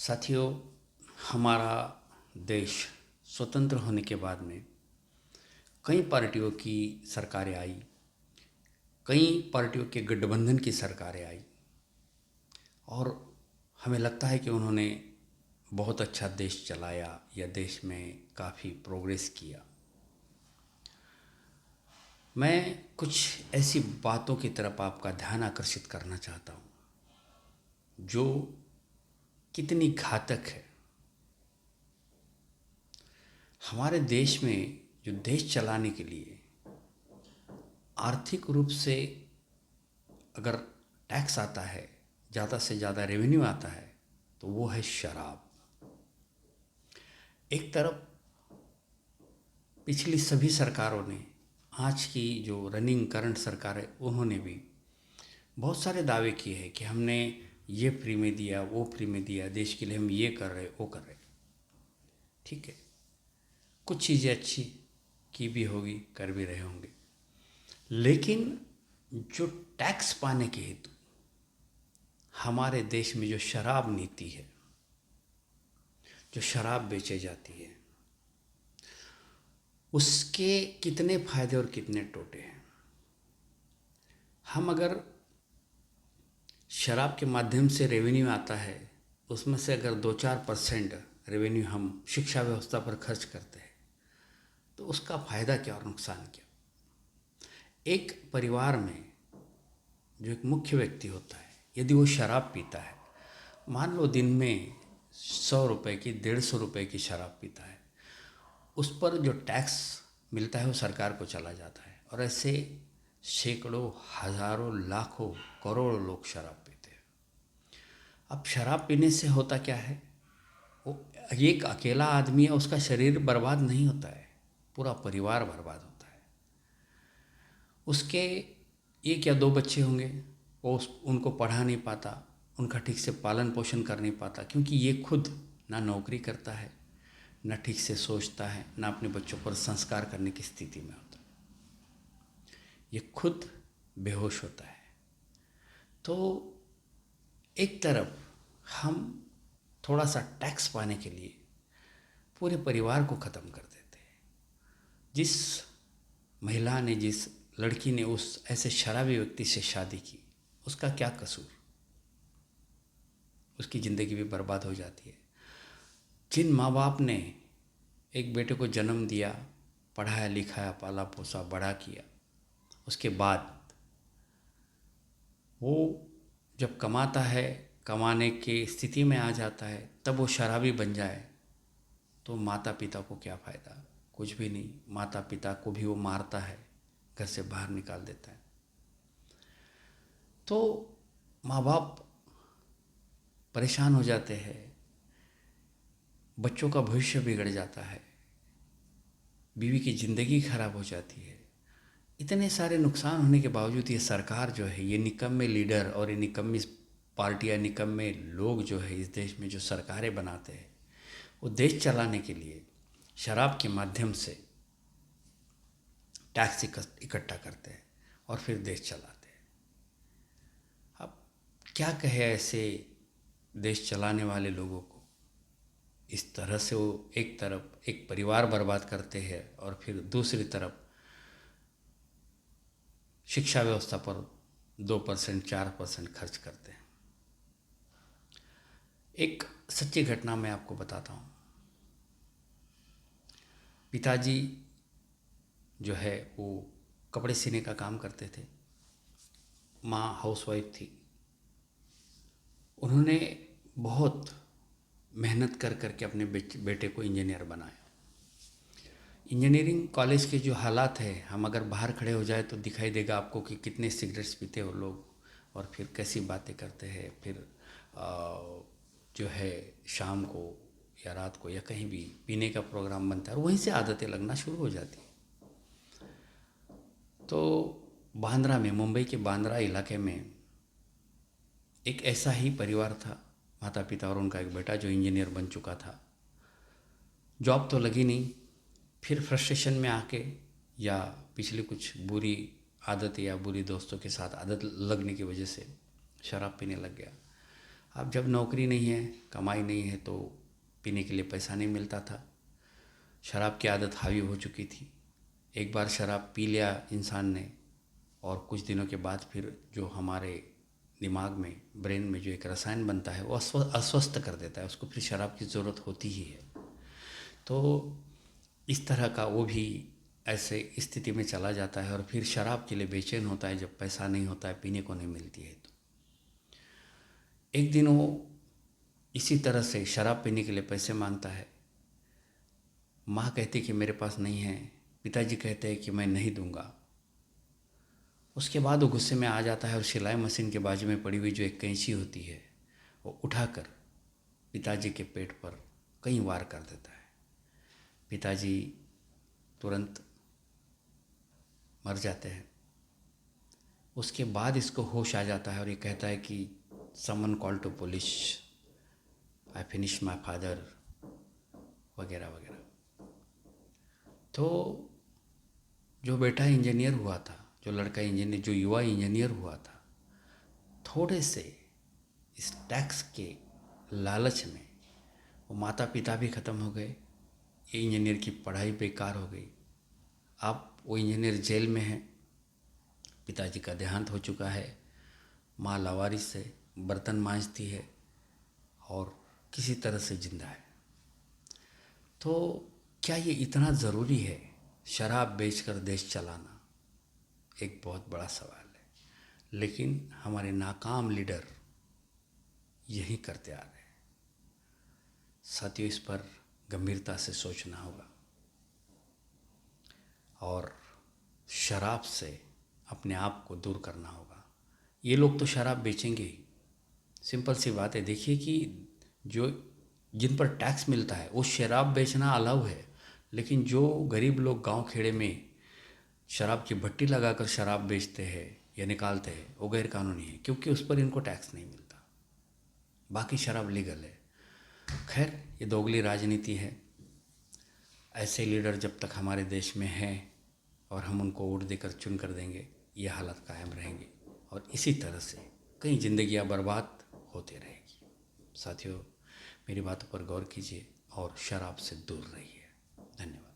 साथियों, हमारा देश स्वतंत्र होने के बाद में कई पार्टियों की सरकारें आई, कई पार्टियों के गठबंधन की सरकारें आई और हमें लगता है कि उन्होंने बहुत अच्छा देश चलाया या देश में काफ़ी प्रोग्रेस किया। मैं कुछ ऐसी बातों की तरफ आपका ध्यान आकर्षित करना चाहता हूँ जो कितनी घातक है। हमारे देश में जो देश चलाने के लिए आर्थिक रूप से अगर टैक्स आता है, ज़्यादा से ज़्यादा रेवेन्यू आता है, तो वो है शराब। एक तरफ पिछली सभी सरकारों ने, आज की जो रनिंग करंट सरकार है, उन्होंने भी बहुत सारे दावे किए हैं कि हमने ये फ्री में दिया, वो फ्री में दिया, देश के लिए हम ये कर रहे, वो कर रहे। ठीक है, कुछ चीज़ें अच्छी की भी होगी, कर भी रहे होंगे, लेकिन जो टैक्स पाने के हेतु हमारे देश में जो शराब नीति है, जो शराब बेचे जाती है, उसके कितने फायदे और कितने टोटे हैं। हम अगर शराब के माध्यम से रेवेन्यू आता है, उसमें से अगर 2-4% रेवेन्यू हम शिक्षा व्यवस्था पर खर्च करते हैं, तो उसका फ़ायदा क्या और नुकसान क्या। एक परिवार में जो एक मुख्य व्यक्ति होता है, यदि वो शराब पीता है, मान लो दिन में 100 रुपए की, 150 रुपए की शराब पीता है, उस पर जो टैक्स मिलता है वो सरकार को चला जाता है। और ऐसे सैकड़ों, हज़ारों, लाखों, करोड़ों लोग शराब पीते हैं। अब शराब पीने से होता क्या है, वो एक अकेला आदमी है, उसका शरीर बर्बाद नहीं होता है, पूरा परिवार बर्बाद होता है। उसके 1 या 2 बच्चे होंगे, वो उनको पढ़ा नहीं पाता, उनका ठीक से पालन पोषण कर नहीं पाता, क्योंकि ये खुद ना नौकरी करता है, ना ठीक से सोचता है, ना अपने बच्चों पर संस्कार करने की स्थिति में होता है। ये खुद बेहोश होता है। तो एक तरफ हम थोड़ा सा टैक्स पाने के लिए पूरे परिवार को ख़त्म कर देते हैं। जिस महिला ने, जिस लड़की ने उस ऐसे शराबी व्यक्ति से शादी की, उसका क्या कसूर, उसकी ज़िंदगी भी बर्बाद हो जाती है। जिन माँ बाप ने एक बेटे को जन्म दिया, पढ़ाया लिखाया, पाला पोसा, बड़ा किया, उसके बाद वो जब कमाता है, कमाने की स्थिति में आ जाता है, तब वो शराबी बन जाए, तो माता पिता को क्या फ़ायदा, कुछ भी नहीं। माता पिता को भी वो मारता है, घर से बाहर निकाल देता है। तो माँ बाप परेशान हो जाते हैं, बच्चों का भविष्य बिगड़ जाता है, बीवी की ज़िंदगी खराब हो जाती है। इतने सारे नुकसान होने के बावजूद ये सरकार जो है, ये निकम्मे लीडर और ये निकम्मी पार्टियाँ, निकम्मे लोग जो है इस देश में जो सरकारें बनाते हैं, वो देश चलाने के लिए शराब के माध्यम से टैक्स इकट्ठा करते हैं और फिर देश चलाते हैं। अब क्या कहे ऐसे देश चलाने वाले लोगों को। इस तरह से वो एक तरफ एक परिवार बर्बाद करते हैं और फिर दूसरी तरफ शिक्षा व्यवस्था पर 2%, 4% खर्च करते हैं। एक सच्ची घटना मैं आपको बताता हूँ। पिताजी जो है वो कपड़े सीने का काम करते थे, माँ हाउसवाइफ थी। उन्होंने बहुत मेहनत कर के अपने बेटे को इंजीनियर बनाया। इंजीनियरिंग कॉलेज के जो हालात है, हम अगर बाहर खड़े हो जाए तो दिखाई देगा आपको कि कितने सिगरेट्स पीते हो लोग, और फिर कैसी बातें करते हैं। फिर जो है शाम को या रात को या कहीं भी पीने का प्रोग्राम बनता है और वहीं से आदतें लगना शुरू हो जाती हैं। तो बांद्रा में, मुंबई के बांद्रा इलाके में एक ऐसा ही परिवार था, माता पिता और उनका एक बेटा जो इंजीनियर बन चुका था। जॉब तो लगी नहीं, फिर फ्रस्ट्रेशन में आके या पिछली कुछ बुरी आदत या बुरी दोस्तों के साथ आदत लगने की वजह से शराब पीने लग गया। अब जब नौकरी नहीं है, कमाई नहीं है, तो पीने के लिए पैसा नहीं मिलता था। शराब की आदत हावी हो चुकी थी। एक बार शराब पी लिया इंसान ने, और कुछ दिनों के बाद फिर जो हमारे दिमाग में, ब्रेन में जो एक रसायन बनता है वो अस्वस्थ कर देता है, उसको फिर शराब की ज़रूरत होती ही है। तो इस तरह का वो भी ऐसे स्थिति में चला जाता है और फिर शराब के लिए बेचैन होता है जब पैसा नहीं होता है, पीने को नहीं मिलती है। तो एक दिन वो इसी तरह से शराब पीने के लिए पैसे मांगता है। माँ कहती कि मेरे पास नहीं है, पिताजी कहते हैं कि मैं नहीं दूंगा। उसके बाद वो गुस्से में आ जाता है और सिलाई मशीन के बाजू में पड़ी हुई जो एक कैंची होती है वो उठाकर पिताजी के पेट पर कई वार कर देता है। पिताजी तुरंत मर जाते हैं। उसके बाद इसको होश आ जाता है और ये कहता है कि someone call to police, I finish my father, वगैरह वगैरह। तो जो बेटा इंजीनियर हुआ था, जो लड़का इंजीनियर, जो युवा इंजीनियर हुआ था, थोड़े से इस टैक्स के लालच में वो माता पिता भी ख़त्म हो गए, ये इंजीनियर की पढ़ाई बेकार हो गई। अब वो इंजीनियर जेल में है, पिताजी का देहांत हो चुका है, माँ लावारिस है, बर्तन मांजती है और किसी तरह से जिंदा है। तो क्या ये इतना ज़रूरी है शराब बेचकर देश चलाना? एक बहुत बड़ा सवाल है। लेकिन हमारे नाकाम लीडर यही करते आ रहे हैं। साथियों, इस पर गंभीरता से सोचना होगा और शराब से अपने आप को दूर करना होगा। ये लोग तो शराब बेचेंगे ही, सिंपल सी बात है। देखिए कि जो जिन पर टैक्स मिलता है वो शराब बेचना अलाउ है, लेकिन जो गरीब लोग गांव खेड़े में शराब की भट्टी लगाकर शराब बेचते हैं या निकालते हैं वो गैर कानूनी है, क्योंकि उस पर इनको टैक्स नहीं मिलता। बाकी शराब लीगल है। खैर, ये दोगली राजनीति है। ऐसे लीडर जब तक हमारे देश में हैं और हम उनको वोट देकर चुन कर देंगे, ये हालत कायम रहेंगी और इसी तरह से कई जिंदगियां बर्बाद होते रहेगी। साथियों, मेरी बातों पर गौर कीजिए और शराब से दूर रहिए। धन्यवाद।